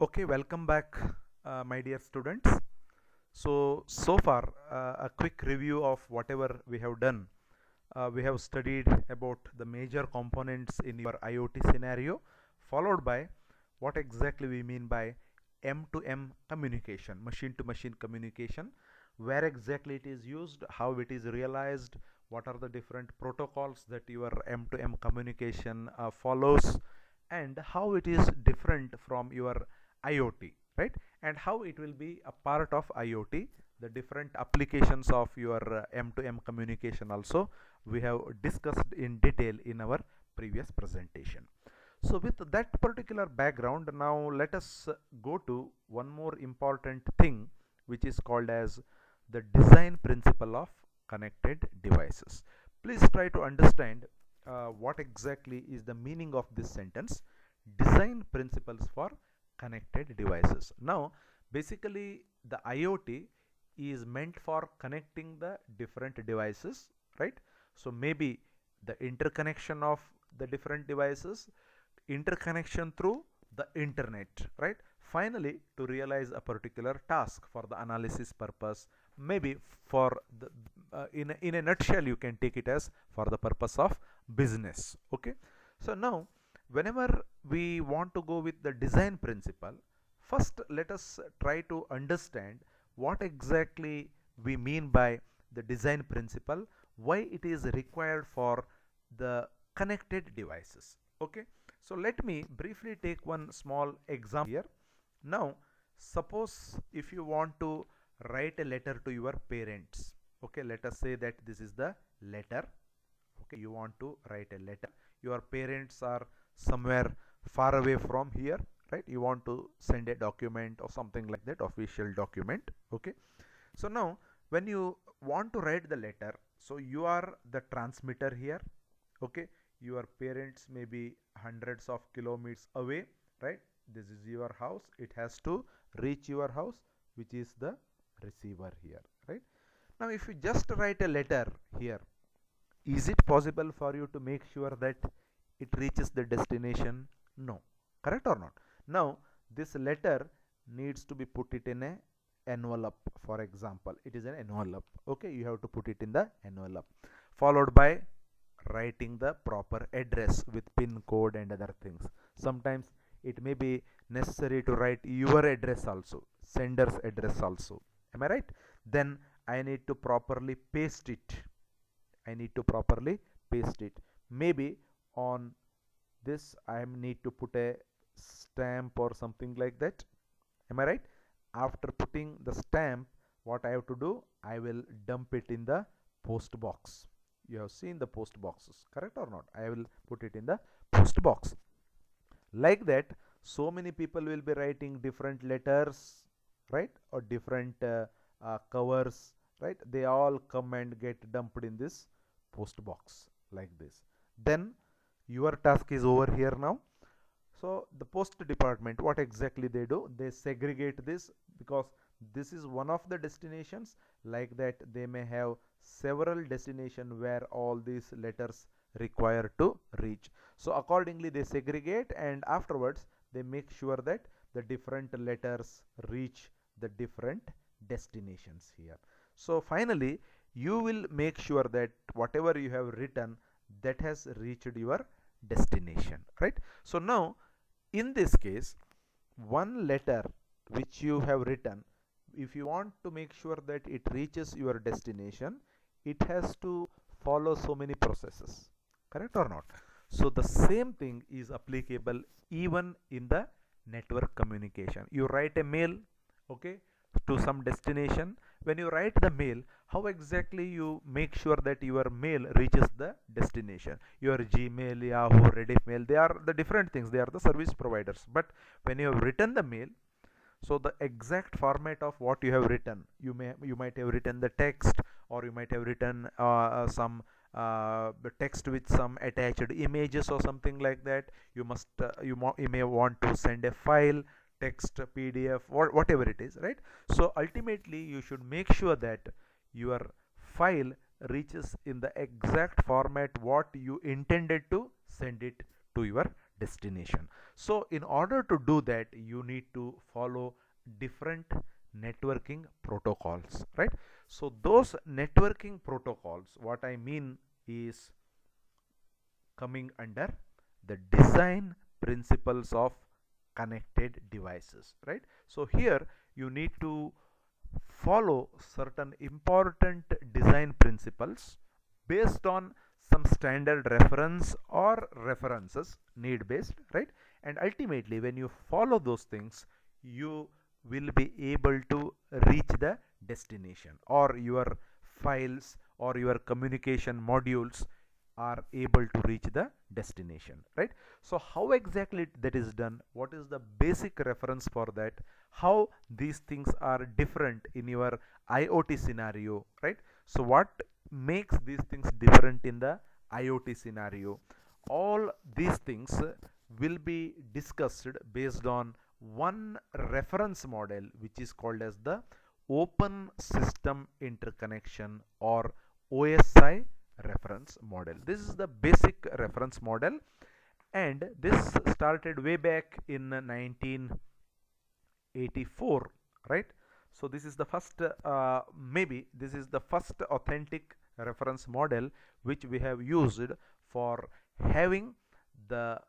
Okay, welcome back, my dear students. So far, a quick review of whatever we have done. We have studied about the major components in your IoT scenario, followed by what exactly we mean by M2M communication, machine to machine communication, where exactly it is used, how it is realized, what are the different protocols that your M2M communication follows, and how it is different from your IoT, right? And how it will be a part of IoT, the different applications of your M2M communication also we have discussed in detail in our previous presentation. So with that particular background, now let us go to one more important thing, which is called as the design principle of connected devices. Please try to understand what exactly is the meaning of this sentence, design principles for connected devices. Now basically the IoT is meant for connecting the different devices, right? So maybe the interconnection of the different devices, interconnection through the internet, right? Finally, to realize a particular task for the analysis purpose, maybe for the in a nutshell you can take it as for the purpose of business. Okay, so now whenever we want to go with the design principle, first let us try to understand what exactly we mean by the design principle, why it is required for the connected devices. Okay, so let me briefly take one small example here. Now suppose if you want to write a letter to your parents, okay, let us say that this is the letter. Okay, you want to write a letter, your parents are somewhere far away from here, right? You want to send a document or something like that, official document. Okay, so now when you want to write the letter, so you are the transmitter here. Okay, your parents may be hundreds of kilometers away, right? This is your house, it has to reach your house, which is the receiver here, right? Now if you just write a letter here, is it possible for you to make sure that it reaches the destination? No. Correct or not? Now this letter needs to be put it in a envelope. For example, it is an envelope. Okay, you have to put it in the envelope, followed by writing the proper address with pin code and other things. Sometimes it may be necessary to write your address also, sender's address also. Am I right? Then I need to properly paste it. I need to properly paste it. Maybe on this I need to put a stamp or something like that. Am I right? After putting the stamp, what I have to do, I will dump it in the post box. You have seen the post boxes, correct or not? I will put it in the post box. Like that, so many people will be writing different letters, right? Or different covers, right? They all come and get dumped in this post box like this. Then your task is over here now. So the post department, what exactly they do, they segregate this, because this is one of the destinations. Like that, they may have several destinations where all these letters require to reach. So accordingly they segregate, and afterwards they make sure that the different letters reach the different destinations here. So finally you will make sure that whatever you have written, that has reached your destination, right? So now in this case, one letter which you have written, if you want to make sure that it reaches your destination, it has to follow so many processes, correct or not? So the same thing is applicable even in the network communication. You write a mail, okay, to some destination. When you write the mail, how exactly you make sure that your mail reaches the destination? Your Gmail, Yahoo, Rediff, they are the different things, they are the service providers. But when you have written the mail, so the exact format of what you have written, you might have written the text, or you might have written some text with some attached images or something like that. You must you may want to send a file, text, PDF, or whatever it is, right? So ultimately you should make sure that your file reaches in the exact format what you intended to send it to your destination. So in order to do that, you need to follow different networking protocols, right? So those networking protocols, what I mean is coming under the design principles of connected devices, right? So here you need to follow certain important design principles based on some standard reference or references, need based, right? And ultimately when you follow those things, you will be able to reach the destination, or your files or your communication modules are able to reach the destination, right? So how exactly that is done, what is the basic reference for that, how these things are different in your IoT scenario, right? So what makes these things different in the IoT scenario, all these things will be discussed based on one reference model which is called as the open system interconnection, or OSI reference model. This is the basic reference model, and this started way back in 1984, right? So this is the first maybe this is the first authentic reference model which we have used for having the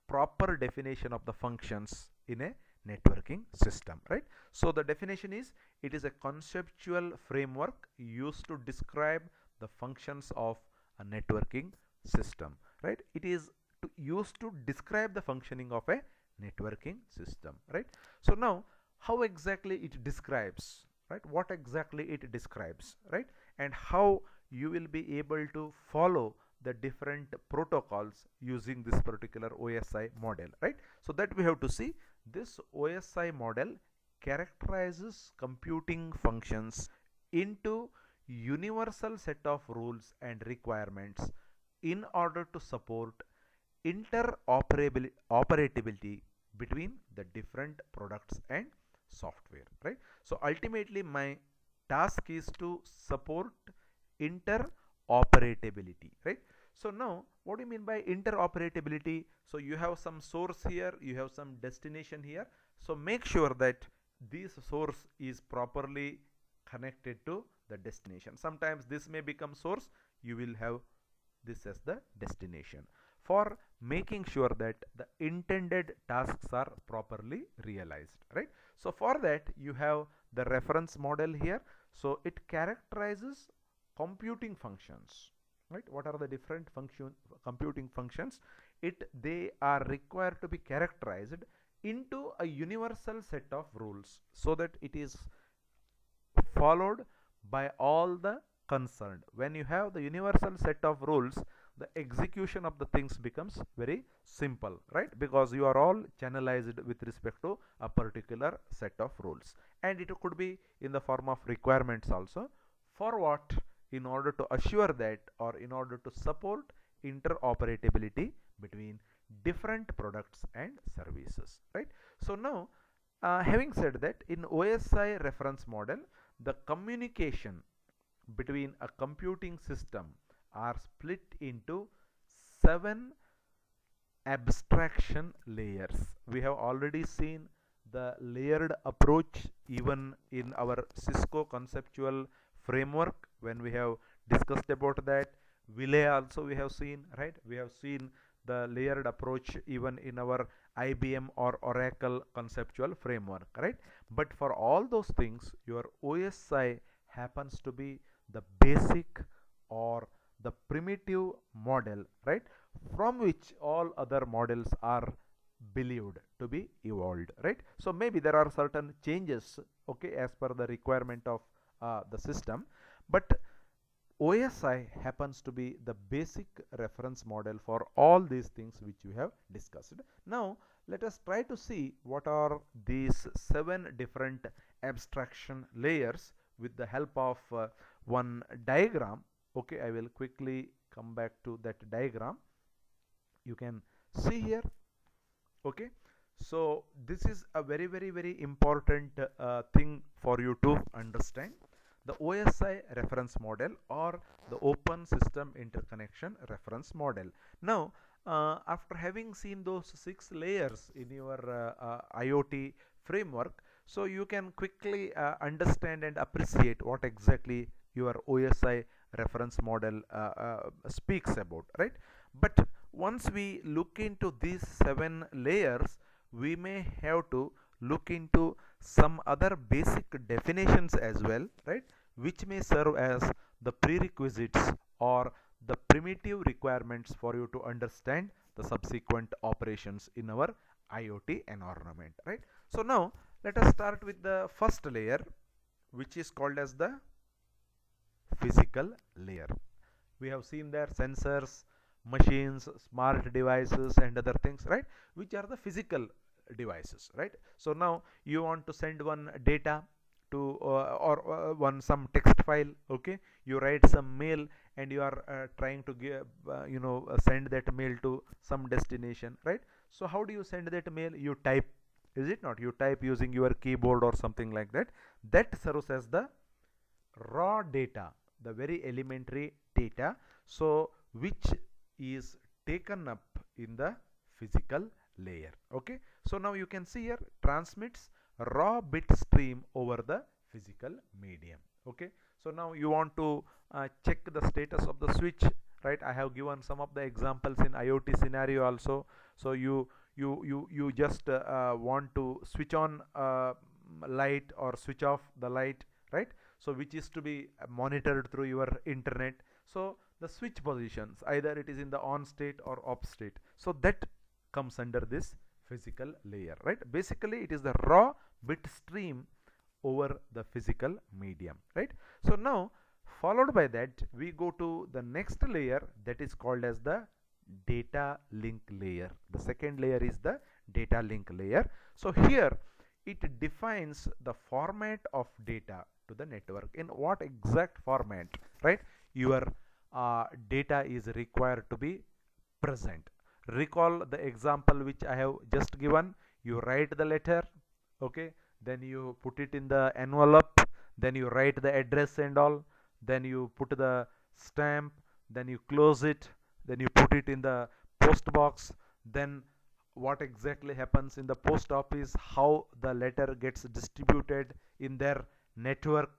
proper definition of the functions in a networking system, right? So the definition is, it is a conceptual framework used to describe the functions of a networking system, right? It is used to describe the functioning of a networking system, right? So now how exactly it describes, right? What exactly it describes, right? And how you will be able to follow the different protocols using this particular OSI model, right? So that we have to see. This OSI model characterizes computing functions into universal set of rules and requirements in order to support interoperability between the different products and software, right? So ultimately my task is to support interoperability, right? So now what do you mean by interoperability? So you have some source here, you have some destination here, so make sure that this source is properly connected to the destination. Sometimes this may become source, you will have this as the destination, for making sure that the intended tasks are properly realized, right? So for that you have the reference model here. So it characterizes computing functions, right? What are the different computing functions? They are required to be characterized into a universal set of rules so that it is followed by all the concerned. When you have the universal set of rules, the execution of the things becomes very simple, right? Because you are all channelized with respect to a particular set of rules, and it could be in the form of requirements also. For what? In order to assure that, or in order to support interoperability between different products and services, right? So now having said that, in OSI reference model, the communication between a computing system are split into 7 abstraction layers. We have already seen the layered approach even in our Cisco conceptual framework when we have discussed about that. Relay also we have seen, right? We have seen the layered approach even in our IBM or Oracle conceptual framework, right? But for all those things, your OSI happens to be the basic or the primitive model, right, from which all other models are believed to be evolved, right? So maybe there are certain changes, okay, as per the requirement of the system, but OSI happens to be the basic reference model for all these things which we have discussed. Now let us try to see what are these 7 different abstraction layers with the help of one diagram. Okay, I will quickly come back to that diagram. You can see here. Okay, so this is a very important thing for you to understand. The OSI reference model, or the open system interconnection reference model. Now After having seen those 6 layers in your IoT framework, so you can quickly understand and appreciate what exactly your OSI reference model speaks about, right? But once we look into these 7 layers, we may have to look into some other basic definitions as well, right? Which may serve as the prerequisites or the primitive requirements for you to understand the subsequent operations in our IoT environment, right? So now let us start with the first layer, which is called as the physical layer. We have seen there sensors, machines, smart devices and other things, right, which are the physical devices, right? So now you want to send one data to or one some text file, okay, you write some mail and you are trying to give send that mail to some destination, right? So how do you send that mail? You type, is it not? You type using your keyboard or something like that. That serves as the raw data, the very elementary data, so which is taken up in the physical layer, okay? So now you can see here transmits raw bit stream over the physical medium, okay? So now you want to check the status of the switch, right? I have given some of the examples in IoT scenario also. So you just want to switch on light or switch off the light, right? So which is to be monitored through your internet. So the switch positions, either it is in the on state or off state, so that comes under this physical layer, right? Basically it is the raw bit stream over the physical medium, right? So now followed by that we go to the next layer, that is called as the data link layer. The second layer is the data link layer. So here it defines the format of data to the network, in what exact format, right, your data is required to be present. Recall the example which I have just given. You write the letter, okay, then you put it in the envelope, then you write the address and all, then you put the stamp, then you close it, then you put it in the post box. Then what exactly happens in the post office, how the letter gets distributed in their network,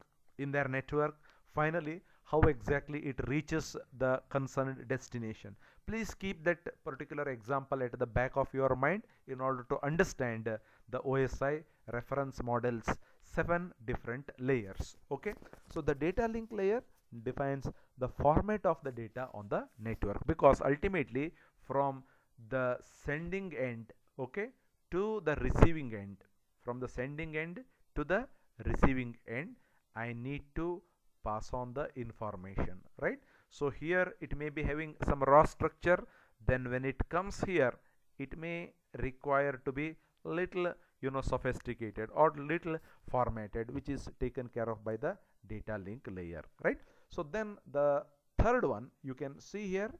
finally how exactly it reaches the concerned destination. Please keep that particular example at the back of your mind in order to understand the OSI reference model's 7 different layers, okay? So the data link layer defines the format of the data on the network, because ultimately from the sending end, okay, to the receiving end, from the sending end to the receiving end, I need to pass on the information, right? So here it may be having some raw structure, then when it comes here it may require to be little sophisticated or little formatted, which is taken care of by the data link layer, right? So then the third one you can see here,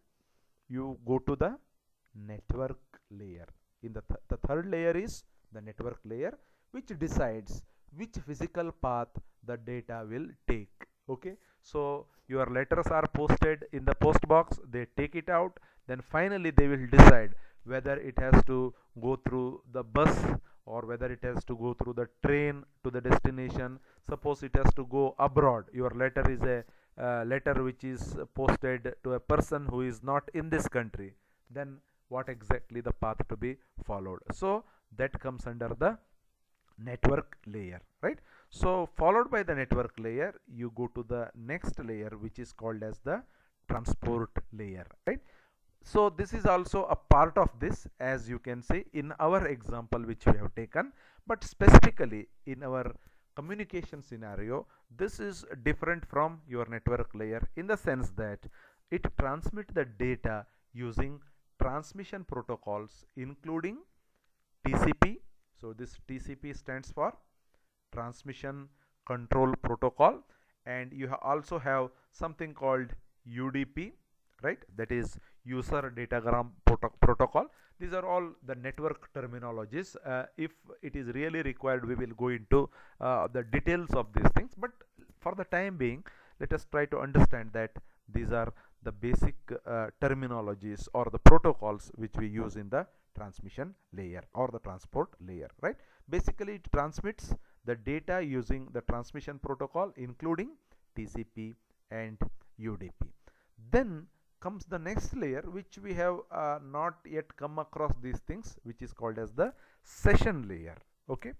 you go to the network layer. In the third layer is the network layer, which decides which physical path the data will take, okay? So your letters are posted in the post box, they take it out, then finally they will decide whether it has to go through the bus or whether it has to go through the train to the destination. Suppose it has to go abroad, your letter is a letter which is posted to a person who is not in this country, then what exactly the path to be followed. So that comes under the network layer, right? So followed by the network layer you go to the next layer, which is called as the transport layer, right? So this is also a part of this, as you can see in our example which we have taken, but specifically in our communication scenario this is different from your network layer, in the sense that it transmits the data using transmission protocols including TCP. So this TCP stands for transmission control protocol, and you also have something called UDP, right, that is user datagram protocol. These are all the network terminologies. If it is really required we will go into the details of these things, but for the time being let us try to understand that these are the basic terminologies or the protocols which we use in the transmission layer or the transport layer, right? Basically, it transmits the data using the transmission protocol, including TCP and UDP. Then comes the next layer, which we have not yet come across these things, which is called as the session layer. Okay,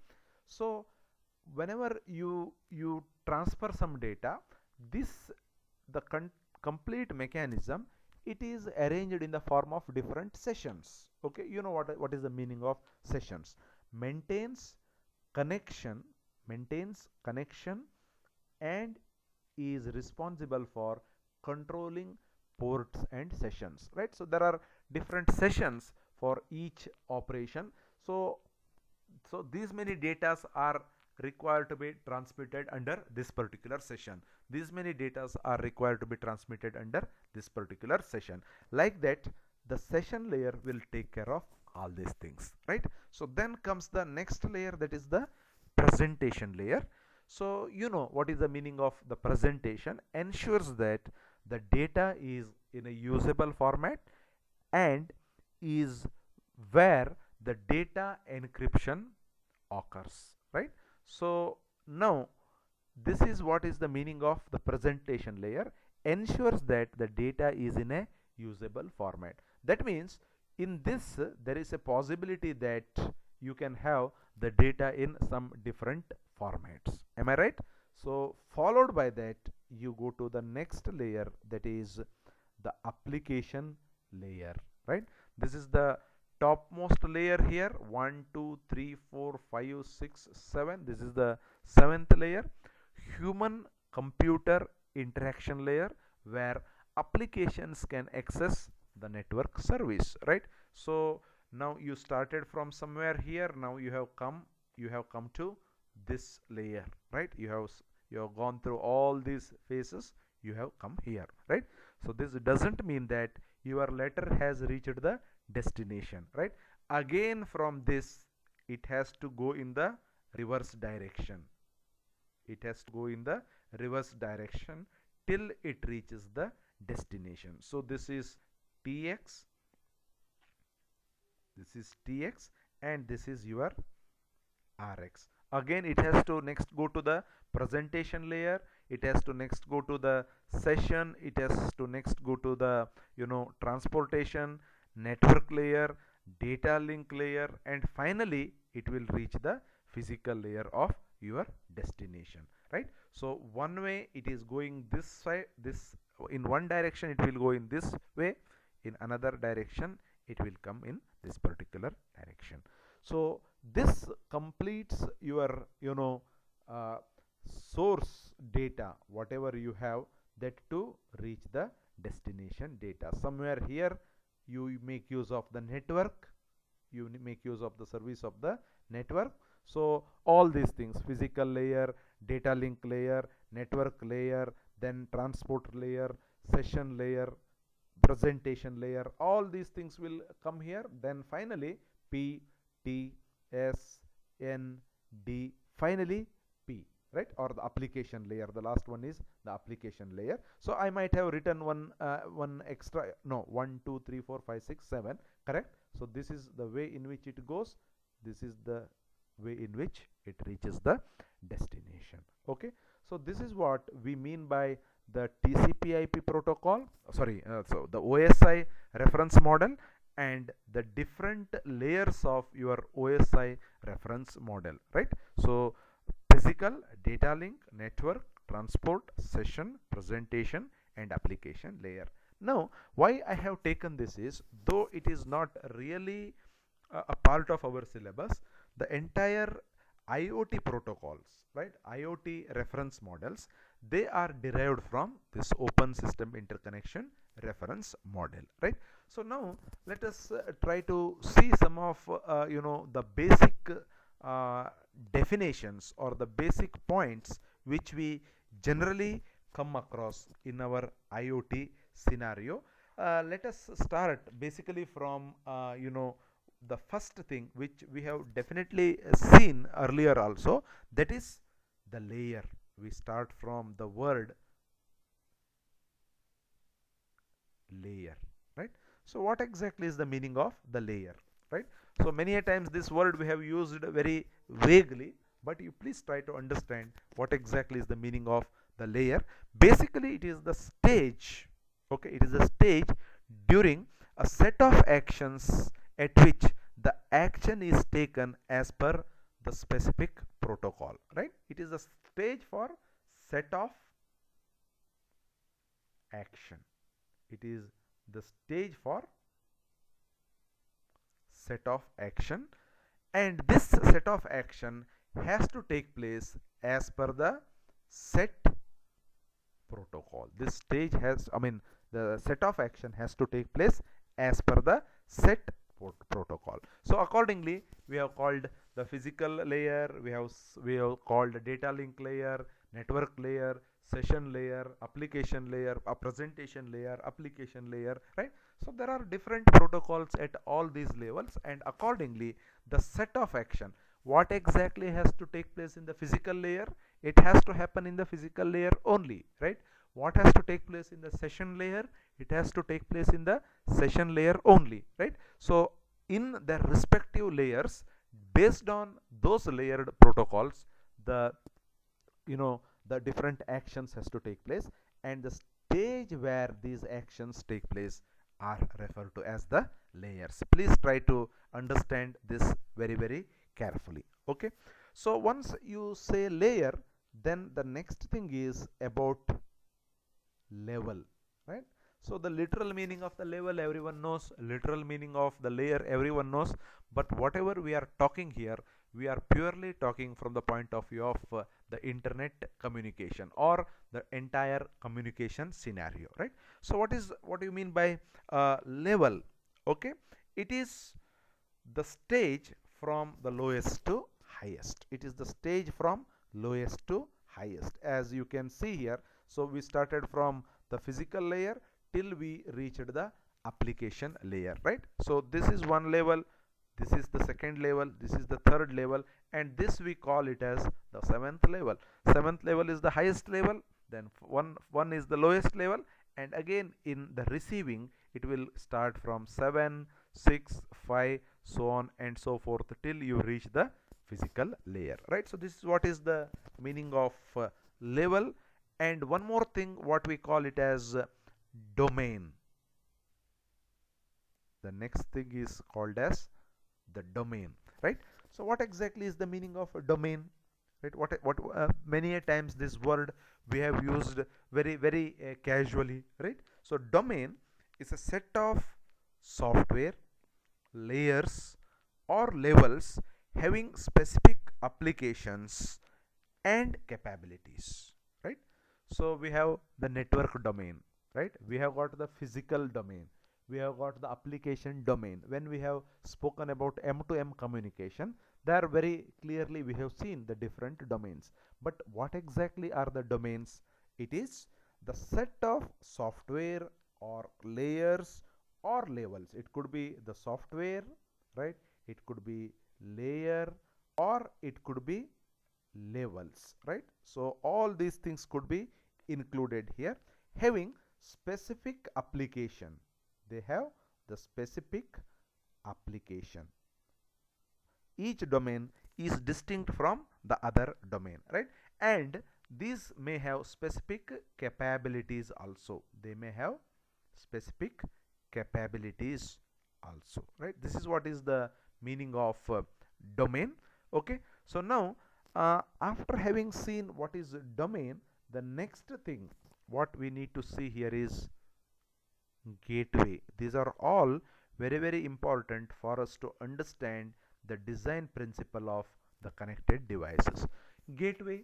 so whenever you transfer some data, this the complete mechanism, it is arranged in the form of different sessions. Okay, you know what is the meaning of sessions? Maintains connection, maintains connection, and is responsible for controlling ports and sessions, right? So there are different sessions for each operation. So these many datas are required to be transmitted under this particular session. These many datas are required to be transmitted under this particular session. Like that, the session layer will take care of all these things, right? So then comes the next layer, that is the presentation layer. So you know what is the meaning of the presentation. Ensures that the data is in a usable format and is where the data encryption occurs, right? So now this is what is the meaning of the presentation layer. Ensures that the data is in a usable format. That means in this there is a possibility that you can have the data in some different formats. Am I right? So followed by that, you go to the next layer, that is the application layer, right? This is the topmost layer here. 1 2 3 4 5 6 7. This is the seventh layer, human computer interaction layer, where applications can access the network service, right? So now you started from somewhere here, now you have come to this layer, right? You have gone through all these phases, you have come here, right? So this doesn't mean that your letter has reached the destination, right? Again, from this it has to go in the reverse direction. It has to go in the reverse direction till it reaches the destination. So this is TX, this is TX, and this is your RX. Again, it has to next go to the presentation layer, it has to next go to the session, it has to next go to the transportation, network layer, data link layer, and finally it will reach the physical layer of your destination, right? So one way it is going this side, this in one direction it will go in this way, in another direction it will come in this particular direction. So this completes your source data, whatever you have, that to reach the destination data. Somewhere here you make use of the network, you make use of the service of the network. So all these things, physical layer, data link layer, network layer, then transport layer, session layer, presentation layer, all these things will come here. Then finally P, T, S, N, D, finally P, right? Or the application layer. The last one is the application layer. So I might have written one extra, no, 1 2 3 4 5 6 7, correct? So this is the way in which it goes, this is the way in which it reaches the destination. Okay, so this is what we mean by the TCP/IP protocol, so the OSI reference model and the different layers of your OSI reference model, right? So physical, data link, network, transport, session, presentation, and application layer. Now why I have taken this is, though it is not really a part of our syllabus, the entire IoT protocols, right, IoT reference models, they are derived from this open system interconnection reference model, right? So now let us try to see some of the basic definitions or the basic points which we generally come across in our IoT scenario. Let us start basically from the first thing which we have definitely seen earlier also, that is the layer. We start from the word layer, right? So what exactly is the meaning of the layer, right? So many a times this word we have used very vaguely, but you please try to understand what exactly is the meaning of the layer. Basically it is the stage, okay, it is a stage during a set of actions at which the action is taken as per the specific protocol, right? It is a stage for set of action. It is the stage for set of action, and this set of action has to take place as per the set protocol. This stage has, I mean, the set of action has to take place as per the set protocol. So accordingly we have called the physical layer, we have called data link layer, network layer, session layer, application layer, a presentation layer, application layer, right? So there are different protocols at all these levels, and accordingly the set of action, what exactly has to take place in the physical layer, it has to happen in the physical layer only, right? What has to take place in the session layer, it has to take place in the session layer only, right? So in their respective layers, based on those layered protocols, the, you know, the different actions has to take place, and the stage where these actions take place are referred to as the layers. Please try to understand this very very carefully, okay? So once you say layer, then the next thing is about level, right? So the literal meaning of the level everyone knows, literal meaning of the layer everyone knows, but whatever we are talking here, we are purely talking from the point of view of the internet communication or the entire communication scenario, right? So what do you mean by level? Okay, it is the stage from the lowest to highest. It is the stage from lowest to highest, as you can see here. So we started from the physical layer till we reached the application layer, right? So this is one level, this is the second level, this is the third level, and this we call it as the seventh level. Seventh level is the highest level, then one is the lowest level, and again in the receiving it will start from 7, 6, 5, so on and so forth till you reach the physical layer, right? So this is what is the meaning of level. And one more thing, what we call it as domain. The next thing is called as the domain, right? So what exactly is the meaning of a domain, right? What many a times this word we have used very very casually, right? So domain is a set of software layers or levels having specific applications and capabilities, right? So we have the network domain, right? We have got the physical domain, we have got the application domain. When we have spoken about M2M communication, there very clearly we have seen the different domains. But what exactly are the domains? It is the set of software or layers or levels. It could be the software, right? It could be layer, or it could be levels, right? So all these things could be included here, having specific application. They have the specific application. Each domain is distinct from the other domain, right? And these may have specific capabilities also. They may have specific capabilities also, right? This is what is the meaning of domain, okay? So now after having seen what is domain, the next thing what we need to see here is gateway. These are all very very important for us to understand the design principle of the connected devices. Gateway,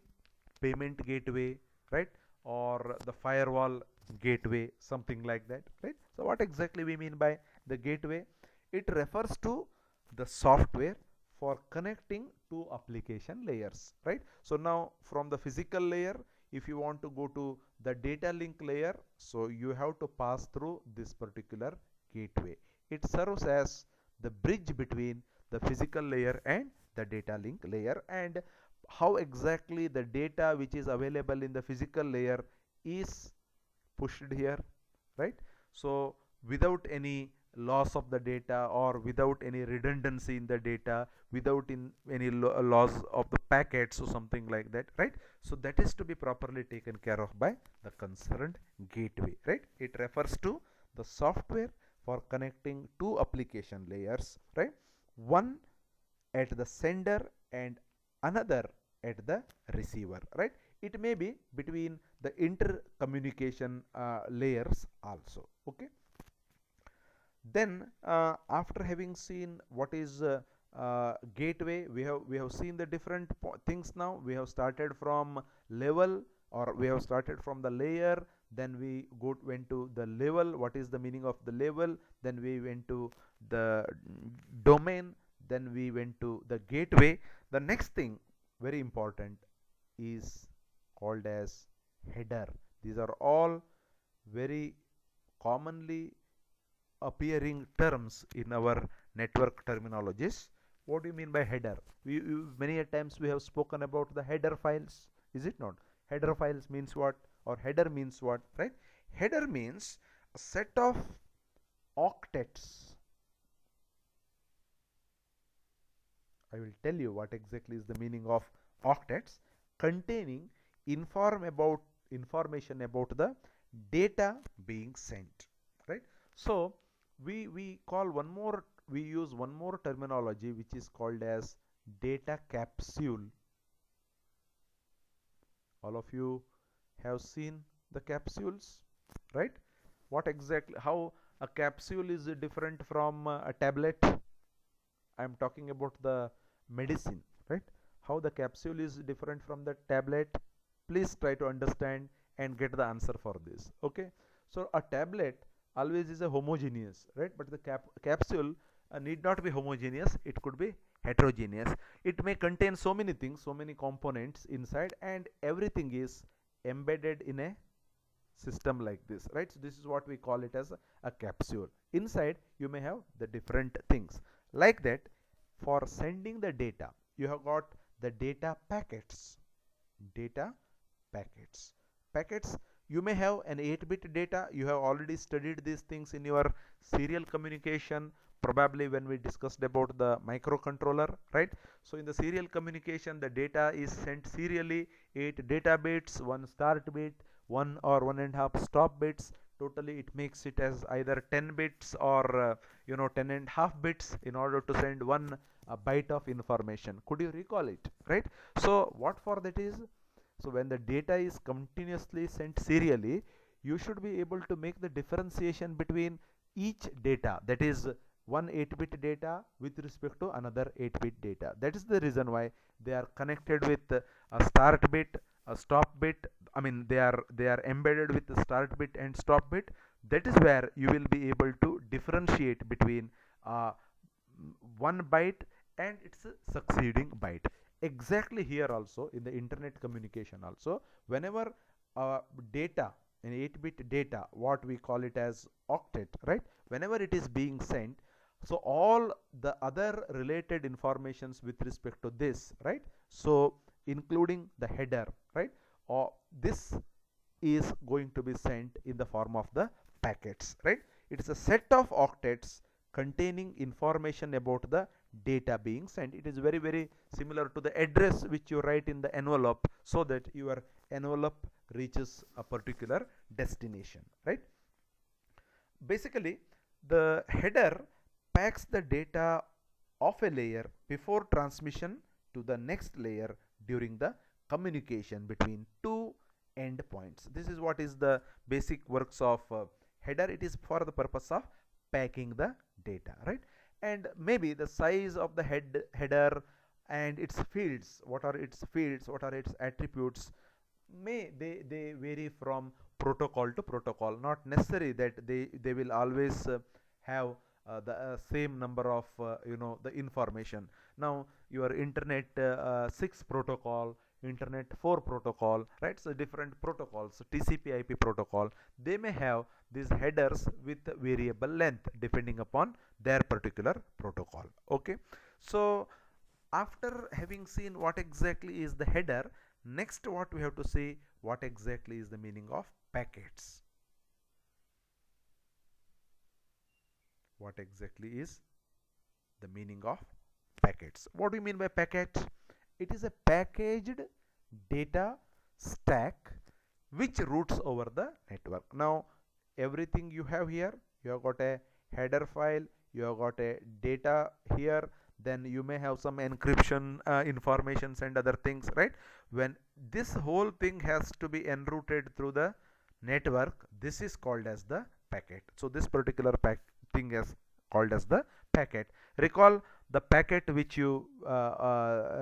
payment gateway, right? Or the firewall gateway, something like that, right? So what exactly we mean by the gateway? It refers to the software for connecting two application layers, right? So now from the physical layer, if you want to go to the data link layer, so you have to pass through this particular gateway. It serves as the bridge between the physical layer and the data link layer, and how exactly the data which is available in the physical layer is pushed here, right? So without any loss of the data, or without any redundancy in the data, without any loss of the packets or something like that, right? So that is to be properly taken care of by the concerned gateway, right? It refers to the software for connecting two application layers, right? One at the sender and another at the receiver, right? It may be between the intercommunication layers also. Okay, then after having seen what is gateway, we have seen the different things. Now we have started from level, or we have started from the layer, then we went to the level, what is the meaning of the level, then we went to the domain, then we went to the gateway. The next thing, very important, is called as header. These are all very commonly appearing terms in our network terminologies. What do you mean by header? Many a times we have spoken about the header files, is it not? Header files means what, or header means what, right? Header means a set of octets. I will tell you what exactly is the meaning of octets, containing information about the data being sent, right? So we use one more terminology, which is called as data capsule. All of you have seen the capsules, right? What exactly, how a capsule is different from a tablet? I am talking about the medicine, right? How the capsule is different from the tablet? Please try to understand and get the answer for this. Okay, so a tablet always is a homogeneous, right? But the capsule need not be homogeneous, it could be heterogeneous. It may contain so many things, so many components inside, and everything is embedded in a system like this, right? So this is what we call it as a capsule. Inside you may have the different things like that. For sending the data, you have got the data packets. Data packets, you may have an 8-bit data. You have already studied these things in your serial communication, probably when we discussed about the microcontroller, right? So in the serial communication, the data is sent serially, 8 data bits, 1 start bit, 1 or 1.5 stop bits. Totally it makes it as either 10 bits or 10.5 bits in order to send one byte of information. Could you recall it, right? So what for that is, so when the data is continuously sent serially, you should be able to make the differentiation between each data, that is one 8-bit data with respect to another 8-bit data. That is the reason why they are connected with a start bit, a stop bit. I mean, they are embedded with the start bit and stop bit. That is where you will be able to differentiate between one byte and its succeeding byte. Exactly here also in the internet communication also, whenever data, an 8-bit data, what we call it as octet, right? Whenever it is being sent, so all the other related informations with respect to this, right? So including the header, right? Or this is going to be sent in the form of the packets, right? It is a set of octets containing information about the data being sent. It is very similar to the address which you write in the envelope, so that your envelope reaches a particular destination, right? Basically, the header packs the data of a layer before transmission to the next layer during the communication between two endpoints. This is what is the basic works of header. It is for the purpose of packing the data, right? And maybe the size of the header and its fields, what are its fields, what are its attributes, they vary from protocol to protocol. Not necessary that they will always have the same number of the information. Now your internet 6 protocol, internet 4 protocol, right? So different protocols, TCP IP protocol, they may have these headers with variable length depending upon their particular protocol. Okay, so after having seen what exactly is the header, next what we have to see, what exactly is the meaning of packets. what exactly is the meaning of packets. What do you mean by packet? It is a packaged data stack which routes over the network. Now everything you have here, you have got a header file, you have got a data here, then you may have some encryption informations and other things, right? When this whole thing has to be enrouted through the network, this is called as the packet. So this particular thing is called as the packet. Recall the packet which you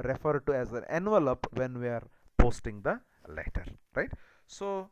refer to as an envelope when we are posting the letter, right? So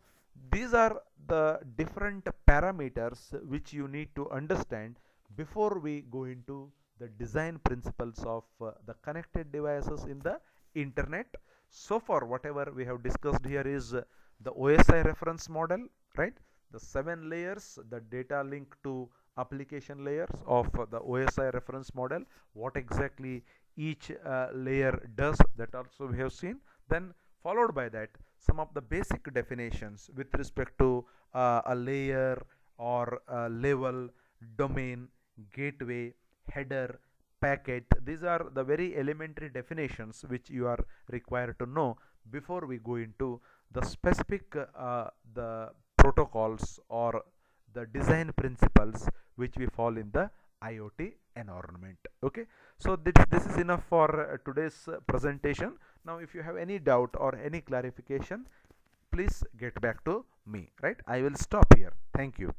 these are the different parameters which you need to understand before we go into the design principles of the connected devices in the internet. So far whatever we have discussed here is the OSI reference model, right? The 7 layers, the data link to application layers of the OSI reference model, what exactly each layer does, that also we have seen. Then followed by that some of the basic definitions with respect to a layer or a level, domain, gateway, header, packet. These are the very elementary definitions which you are required to know before we go into the specific the protocols or the design principles which we follow in the IoT environment. Okay, so this is enough for today's presentation. Now if you have any doubt or any clarification, please get back to me, right? I will stop here. Thank you.